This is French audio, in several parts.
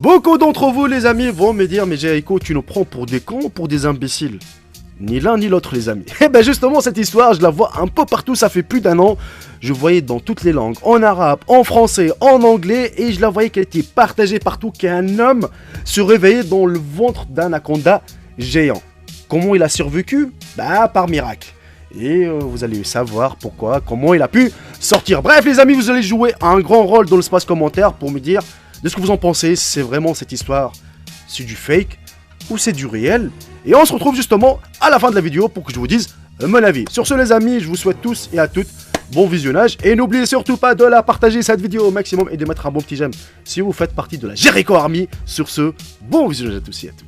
Beaucoup d'entre vous, les amis, vont me dire « Mais Jericho, tu nous prends pour des cons ou pour des imbéciles ?» Ni l'un ni l'autre, les amis. Et ben justement, cette histoire, je la vois un peu partout, ça fait plus d'un an. Je voyais dans toutes les langues, en arabe, en français, en anglais, et je la voyais qu'elle était partagée partout, qu'un homme se réveillait dans le ventre d'un anaconda géant. Comment il a survécu? Bah, par miracle. Et vous allez savoir pourquoi, comment il a pu sortir. Bref, les amis, vous allez jouer un grand rôle dans l'espace commentaire pour me dire de ce que vous en pensez. C'est vraiment cette histoire, c'est du fake ou c'est du réel? Et on se retrouve justement à la fin de la vidéo pour que je vous dise mon avis. Sur ce, les amis, je vous souhaite tous et à toutes bon visionnage. Et n'oubliez surtout pas de la partager cette vidéo au maximum et de mettre un bon petit j'aime si vous faites partie de la Jericho Army. Sur ce, bon visionnage à tous et à toutes.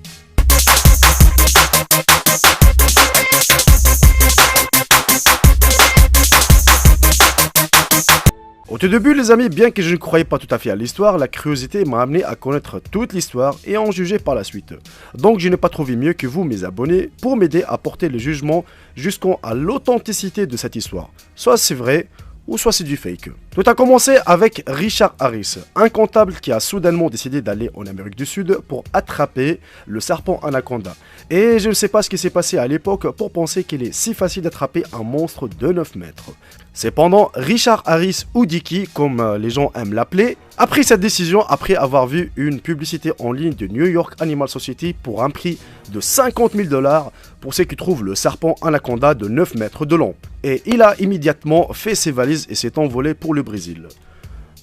Au tout début, les amis, bien que je ne croyais pas tout à fait à l'histoire, la curiosité m'a amené à connaître toute l'histoire et à en juger par la suite. Donc je n'ai pas trouvé mieux que vous, mes abonnés, pour m'aider à porter le jugement jusqu'à l'authenticité de cette histoire. Soit c'est vrai, ou soit c'est du fake. Tout a commencé avec Richard Harris, un comptable qui a soudainement décidé d'aller en Amérique du Sud pour attraper le serpent anaconda. Et je ne sais pas ce qui s'est passé à l'époque pour penser qu'il est si facile d'attraper un monstre de 9 mètres. Cependant, Richard Harris, ou Dicky, comme les gens aiment l'appeler, a pris cette décision après avoir vu une publicité en ligne de New York Animal Society pour un prix de 50 000 $ pour ceux qui trouvent le serpent anaconda de 9 mètres de long. Et il a immédiatement fait ses valises et s'est envolé pour le Brésil.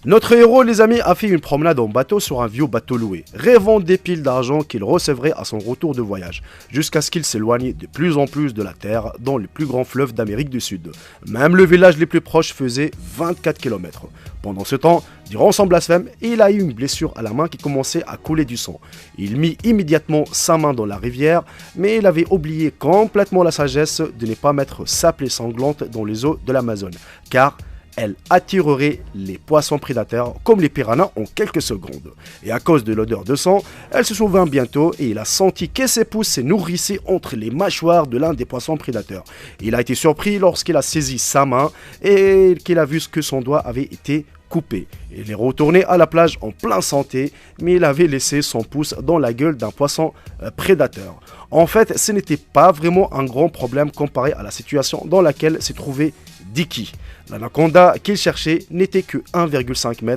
Notre héros, les amis, a fait une promenade en bateau sur un vieux bateau loué, rêvant des piles d'argent qu'il recevrait à son retour de voyage, jusqu'à ce qu'il s'éloigne de plus en plus de la terre dans le plus grand fleuve d'Amérique du Sud. Même le village le plus proche faisait 24 km. Pendant ce temps, durant son blasphème, il a eu une blessure à la main qui commençait à couler du sang. Il mit immédiatement sa main dans la rivière, mais il avait oublié complètement la sagesse de ne pas mettre sa plaie sanglante dans les eaux de l'Amazone, car elle attirerait les poissons prédateurs comme les piranhas en quelques secondes. Et à cause de l'odeur de sang, elle se souvint bientôt et il a senti que ses pouces se nourrissaient entre les mâchoires de l'un des poissons prédateurs. Il a été surpris lorsqu'il a saisi sa main et qu'il a vu que son doigt avait été coupé. Il est retourné à la plage en plein santé, mais il avait laissé son pouce dans la gueule d'un poisson prédateur. En fait, ce n'était pas vraiment un grand problème comparé à la situation dans laquelle s'est trouvé Dicky. L'anaconda qu'il cherchait n'était que 1,5 m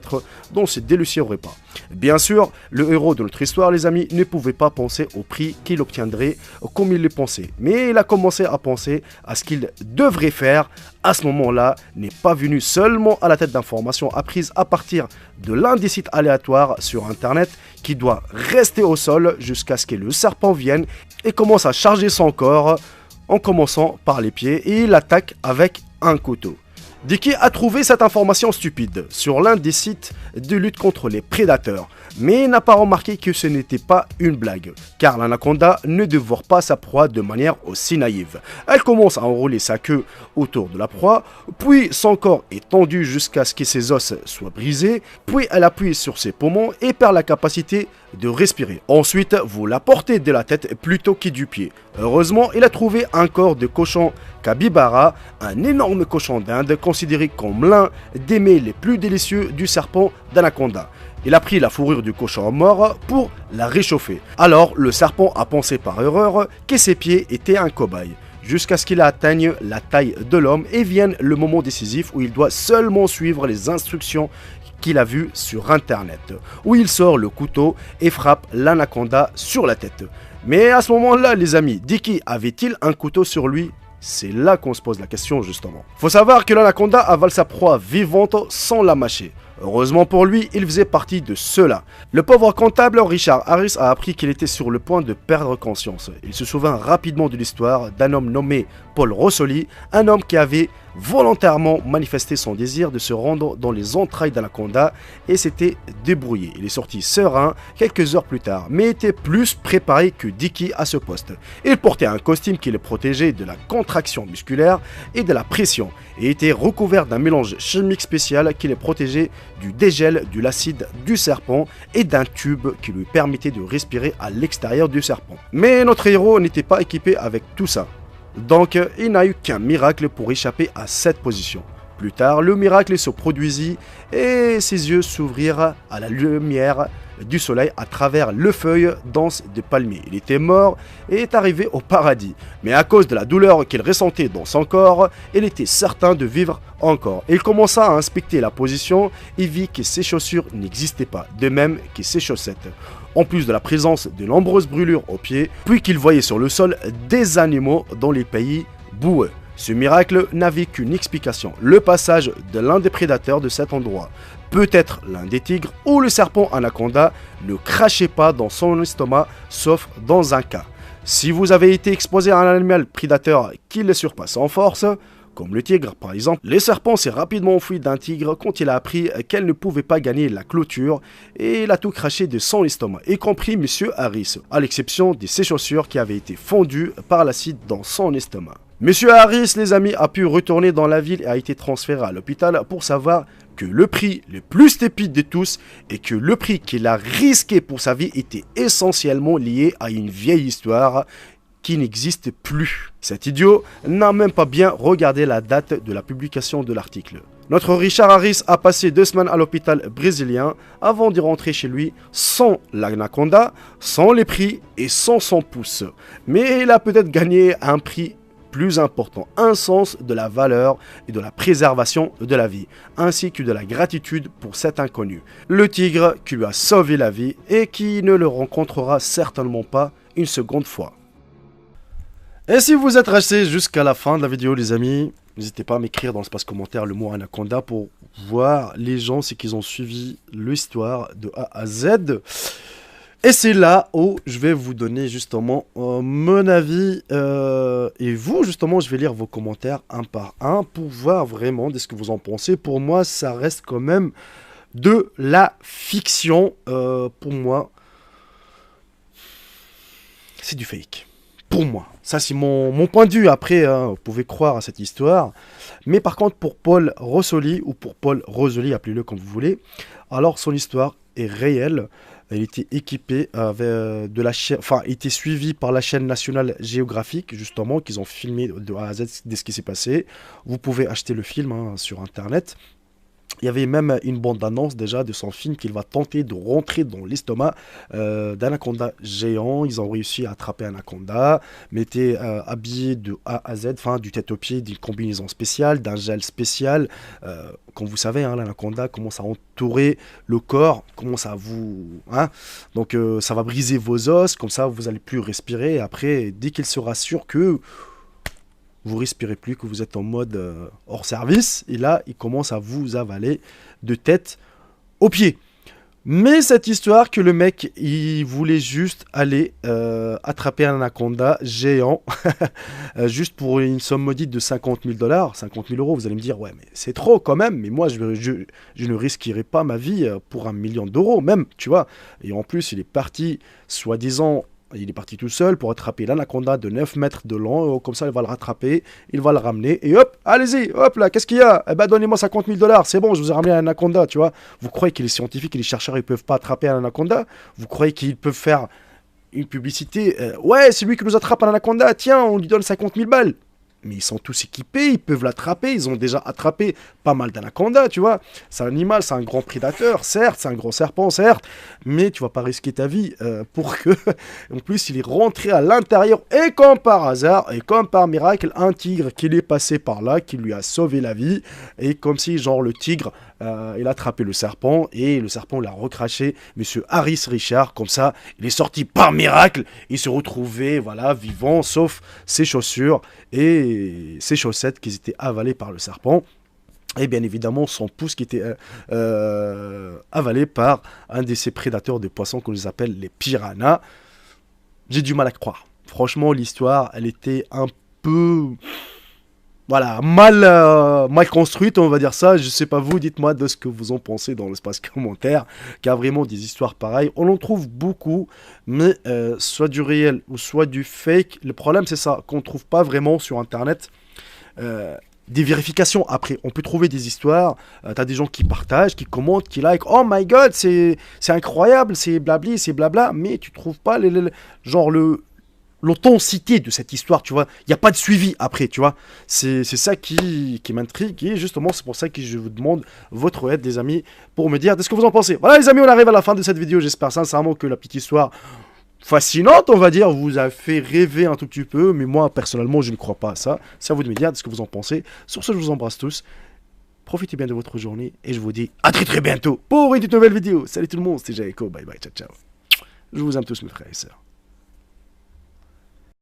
dans ce délicieux repas. Bien sûr, le héros de notre histoire, les amis, ne pouvait pas penser au prix qu'il obtiendrait comme il le pensait. Mais il a commencé à penser à ce qu'il devrait faire. À ce moment-là, n'est pas venu seulement à la tête d'informations apprises à partir de l'un des sites aléatoires sur Internet qui doit rester au sol jusqu'à ce que le serpent vienne et commence à charger son corps en commençant par les pieds et il attaque avec un couteau. Dicky a trouvé cette information stupide sur l'un des sites de lutte contre les prédateurs, mais n'a pas remarqué que ce n'était pas une blague, car l'anaconda ne dévore pas sa proie de manière aussi naïve. Elle commence à enrouler sa queue autour de la proie, puis son corps est tendu jusqu'à ce que ses os soient brisés, puis elle appuie sur ses poumons et perd la capacité de respirer. Ensuite, vous la portez de la tête plutôt que du pied. Heureusement, il a trouvé un corps de cochon capybara, un énorme cochon d'Inde considéré comme l'un des mets les plus délicieux du serpent d'anaconda. Il a pris la fourrure du cochon mort pour la réchauffer. Alors, le serpent a pensé par erreur que ses pieds étaient un cobaye, jusqu'à ce qu'il atteigne la taille de l'homme et vienne le moment décisif où il doit seulement suivre les instructions qu'il a vues sur Internet, où il sort le couteau et frappe l'anaconda sur la tête. Mais à ce moment-là, les amis, Dicky avait-il un couteau sur lui? C'est là qu'on se pose la question justement. Faut savoir que l'anaconda avale sa proie vivante sans la mâcher. Heureusement pour lui, il faisait partie de ceux-là. Le pauvre comptable Richard Harris a appris qu'il était sur le point de perdre conscience. Il se souvint rapidement de l'histoire d'un homme nommé Paul Rossoli, un homme qui avait volontairement manifesté son désir de se rendre dans les entrailles d'anaconda et s'était débrouillé. Il est sorti serein quelques heures plus tard, mais était plus préparé que Dicky à ce poste. Il portait un costume qui le protégeait de la contraction musculaire et de la pression, et était recouvert d'un mélange chimique spécial qui le protégeait du dégel de l'acide du serpent et d'un tube qui lui permettait de respirer à l'extérieur du serpent. Mais notre héros n'était pas équipé avec tout ça. Donc, il n'a eu qu'un miracle pour échapper à cette position. Plus tard, le miracle se produisit et ses yeux s'ouvrirent à la lumière du soleil à travers le feuille dense des palmiers. Il était mort et est arrivé au paradis. Mais à cause de la douleur qu'il ressentait dans son corps, il était certain de vivre encore. Il commença à inspecter la position et vit que ses chaussures n'existaient pas, de même que ses chaussettes. En plus de la présence de nombreuses brûlures aux pieds, puis qu'il voyait sur le sol des animaux dans les pays boueux. Ce miracle n'avait qu'une explication, le passage de l'un des prédateurs de cet endroit. Peut-être l'un des tigres ou le serpent anaconda ne crachait pas dans son estomac, sauf dans un cas. Si vous avez été exposé à un animal prédateur qui le surpasse en force, comme le tigre par exemple, le serpent s'est rapidement enfui d'un tigre quand il a appris qu'elle ne pouvait pas gagner la clôture et il a tout craché de son estomac, y compris Monsieur Harris, à l'exception de ses chaussures qui avaient été fondues par l'acide dans son estomac. Monsieur Harris, les amis, a pu retourner dans la ville et a été transféré à l'hôpital pour savoir que le prix le plus stupide de tous et que le prix qu'il a risqué pour sa vie était essentiellement lié à une vieille histoire qui n'existe plus. Cet idiot n'a même pas bien regardé la date de la publication de l'article. Notre Richard Harris a passé 2 semaines à l'hôpital brésilien avant d'y rentrer chez lui sans l'anaconda, sans les prix et sans son pouce. Mais il a peut-être gagné un prix plus important, un sens de la valeur et de la préservation de la vie, ainsi que de la gratitude pour cet inconnu. Le tigre qui lui a sauvé la vie et qui ne le rencontrera certainement pas une seconde fois. Et si vous êtes resté jusqu'à la fin de la vidéo les amis, n'hésitez pas à m'écrire dans l'espace commentaire le mot anaconda pour voir les gens si qu'ils ont suivi l'histoire de A à Z. Et c'est là où je vais vous donner justement mon avis et vous justement je vais lire vos commentaires un par un pour voir vraiment de ce que vous en pensez. Pour moi ça reste quand même de la fiction, pour moi c'est du fake. Pour moi, ça c'est mon point de vue. Après, vous pouvez croire à cette histoire. Mais par contre, pour Paul Rossoli, ou pour Paul Rosoli, appelez-le comme vous voulez, alors son histoire est réelle. Il était équipé de la chaîne, enfin, il était suivi par la chaîne nationale géographique, justement, qu'ils ont filmé de A à Z de ce qui s'est passé. Vous pouvez acheter le film sur Internet. Il y avait même une bande-annonce déjà de son film qu'il va tenter de rentrer dans l'estomac d'anaconda géant. Ils ont réussi à attraper un anaconda, mais étaient habillés de A à Z, enfin du tête aux pieds, d'une combinaison spéciale, d'un gel spécial. Comme vous savez, l'anaconda commence à entourer le corps, commence à vous... donc ça va briser vos os, comme ça vous n'allez plus respirer. Et après, dès qu'il sera sûr que... vous respirez plus, que vous êtes en mode hors service, et là, il commence à vous avaler de tête aux pieds. Mais cette histoire que le mec, il voulait juste aller attraper un anaconda géant, juste pour une somme maudite de 50 000 $, 50 000 €, vous allez me dire, ouais, mais c'est trop quand même, mais moi, je ne risquerai pas ma vie pour 1 million d'euros, même, tu vois. Et en plus, il est parti, soi-disant, il est parti tout seul pour attraper l'anaconda de 9 mètres de long. Comme ça, il va le rattraper, il va le ramener. Et hop, allez-y, hop là, qu'est-ce qu'il y a? Eh ben, donnez-moi 50 000 $. C'est bon, je vous ai ramené un anaconda, tu vois. Vous croyez que les scientifiques et les chercheurs, ils peuvent pas attraper un anaconda? Vous croyez qu'ils peuvent faire une publicité? Ouais, c'est lui qui nous attrape un anaconda. Tiens, on lui donne 50 000 balles. Mais ils sont tous équipés, ils peuvent l'attraper, ils ont déjà attrapé pas mal d'anacondas, tu vois. C'est un animal, c'est un grand prédateur, certes, c'est un gros serpent, certes, mais tu vas pas risquer ta vie pour que... En plus, il est rentré à l'intérieur, et comme par hasard, et comme par miracle, un tigre qui est passé par là, qui lui a sauvé la vie, et comme si, genre, le tigre, il a attrapé le serpent, et le serpent l'a recraché, Monsieur Harris Richard, comme ça, il est sorti par miracle, il se retrouvait, voilà, vivant, sauf ses chaussures, et ses chaussettes qui étaient avalées par le serpent. Et bien évidemment son pouce qui était avalé par un de ces prédateurs de poissons qu'on les appelle les piranhas. J'ai du mal à croire. Franchement, l'histoire, elle était un peu... Voilà, mal construite, on va dire ça. Je sais pas vous, dites-moi de ce que vous en pensez dans l'espace commentaire. Car vraiment des histoires pareilles, on en trouve beaucoup, mais soit du réel ou soit du fake. Le problème c'est ça, qu'on ne trouve pas vraiment sur internet des vérifications. Après, on peut trouver des histoires, t'as des gens qui partagent, qui commentent, qui like, oh my god, c'est incroyable, c'est blabli, c'est blabla, mais tu trouves pas genre l'authenticité de cette histoire, tu vois. Il n'y a pas de suivi après, tu vois. C'est ça qui m'intrigue. Et justement, c'est pour ça que je vous demande votre aide, les amis, pour me dire de ce que vous en pensez. Voilà, les amis, on arrive à la fin de cette vidéo. J'espère sincèrement que la petite histoire fascinante, on va dire, vous a fait rêver un tout petit peu. Mais moi, personnellement, je ne crois pas à ça. C'est à vous de me dire de ce que vous en pensez. Sur ce, je vous embrasse tous. Profitez bien de votre journée. Et je vous dis à très bientôt pour une toute nouvelle vidéo. Salut tout le monde, c'était Jaeko. Bye bye, ciao, ciao. Je vous aime tous, mes frères et sœurs.